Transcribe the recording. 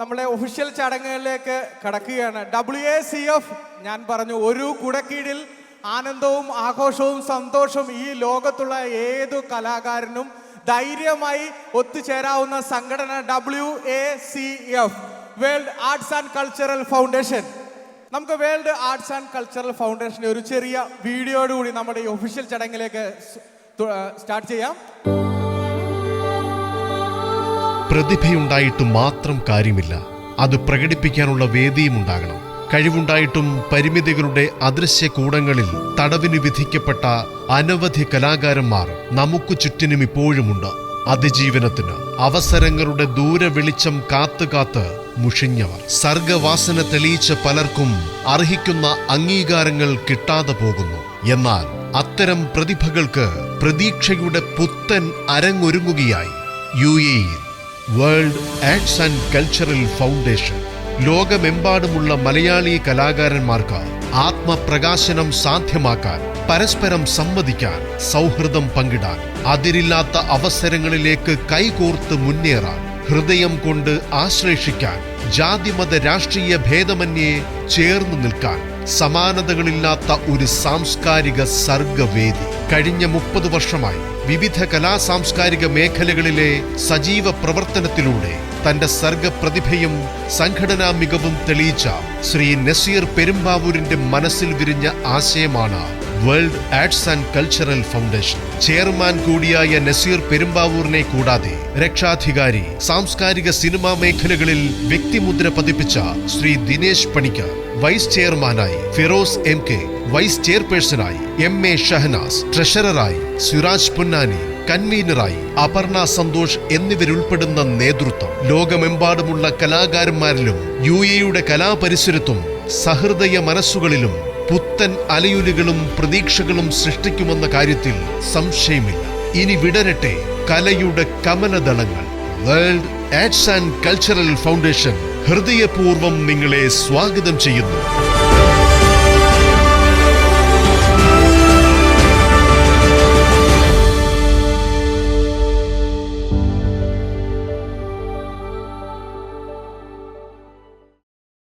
നമ്മളെ ഒഫീഷ്യൽ ചടങ്ങുകളിലേക്ക് കടക്കുകയാണ്. WACF ഞാൻ പറഞ്ഞു, ഒരു കുടക്കീഴിൽ ആനന്ദവും ആഘോഷവും സന്തോഷവും ഈ ലോകത്തുള്ള ഏതു കലാകാരനും ധൈര്യമായി ഒത്തുചേരാവുന്ന സംഘടന WACF, world arts and cultural foundation. നമുക്ക് വേൾഡ് ആർട്സ് ആൻഡ് കൾച്ചറൽ ഫൗണ്ടേഷൻ്റെ ഒരു ചെറിയ വീഡിയോയോടുകൂടി നമ്മുടെ ഈ ഒഫീഷ്യൽ ചടങ്ങിലേക്ക് സ്റ്റാർട്ട് ചെയ്യാം. പ്രതിഭയുണ്ടായിട്ടും മാത്രം കാര്യമില്ല, അത് പ്രകടിപ്പിക്കാനുള്ള വേദിയും ഉണ്ടാകണം. കഴിവുണ്ടായിട്ടും പരിമിതികളുടെ അദൃശ്യ കൂടങ്ങളിൽ തടവിന് വിധിക്കപ്പെട്ട അനവധി കലാകാരന്മാർ നമുക്ക് ചുറ്റിനും ഇപ്പോഴുമുണ്ട്. അതിജീവനത്തിന് അവസരങ്ങളുടെ ദൂരവെളിച്ചം കാത്തുകാത്ത് മുഷിഞ്ഞവർ. സർഗവാസന തെളിയിച്ച പലർക്കും അർഹിക്കുന്ന അംഗീകാരങ്ങൾ കിട്ടാതെ പോകുന്നു. എന്നാൽ അത്തരം പ്രതിഭകൾക്ക് പ്രതീക്ഷയുടെ പുത്തൻ അരങ്ങൊരുങ്ങുകയായി UAE world arts and cultural foundation. ലോകമെമ്പാടുമുള്ള മലയാളി കലാകാരന്മാർക്ക് ആത്മപ്രകാശനം സാധ്യമാക്കാൻ, പരസ്പരം സംവദിക്കാൻ, സൗഹൃദം പങ്കിടാൻ, അതിരില്ലാത്ത അവസരങ്ങളിലേക്ക് കൈകോർത്ത് മുന്നേറാൻ, ഹൃദയം കൊണ്ട് ആശ്ലേഷിക്കാൻ, ജാതിമത രാഷ്ട്രീയ ഭേദമന്യേ ചേർന്ന് നിൽക്കാൻ സമാനതകളില്ലാത്ത ഒരു സാംസ്കാരിക സർഗവേദി. കഴിഞ്ഞ 30 വർഷമായി വിവിധ കലാസാംസ്കാരിക മേഖലകളിലെ സജീവ പ്രവർത്തനത്തിലൂടെ തന്റെ സർഗപ്രതിഭയും സംഘടനാ മികവും തെളിയിച്ച ശ്രീ നസീർ പെരുമ്പാവൂരിന്റെ മനസ്സിൽ വിരിഞ്ഞ ആശയമാണ് world arts and cultural foundation. Chairman കൂടിയായ നസീർ പെരുമ്പാവൂരിനെ കൂടാതെ രക്ഷാധികാരി, സാംസ്കാരിക സിനിമാ മേഖലകളിൽ വ്യക്തിമുദ്ര പതിപ്പിച്ച ശ്രീ ദിനേശ് പണിക്കർ, വൈസ് ചെയർമാനായി ഫിറോസ് MK, വൈസ് ചെയർപേഴ്സണായി MA ഷഹനാസ്, ട്രഷററായി സിറാജ് പുന്നാനി, കൺവീനറായി അപർണ സന്തോഷ് എന്നിവരുൾപ്പെടുന്ന നേതൃത്വം ലോകമെമ്പാടുമുള്ള കലാകാരന്മാരിലും UAEയുടെ കലാപരിസരത്തും സഹൃദയ മനസ്സുകളിലും പുത്തൻ അലയുലുകളും പ്രതീക്ഷകളും സൃഷ്ടിക്കുമെന്ന കാര്യത്തിൽ സംശയമില്ല. ഇനി വിടരട്ടെ കലയുടെ കമലദളങ്ങൾ. World arts and cultural foundation ഹൃദയപൂർവ്വം നിങ്ങളെ സ്വാഗതം ചെയ്യുന്നു.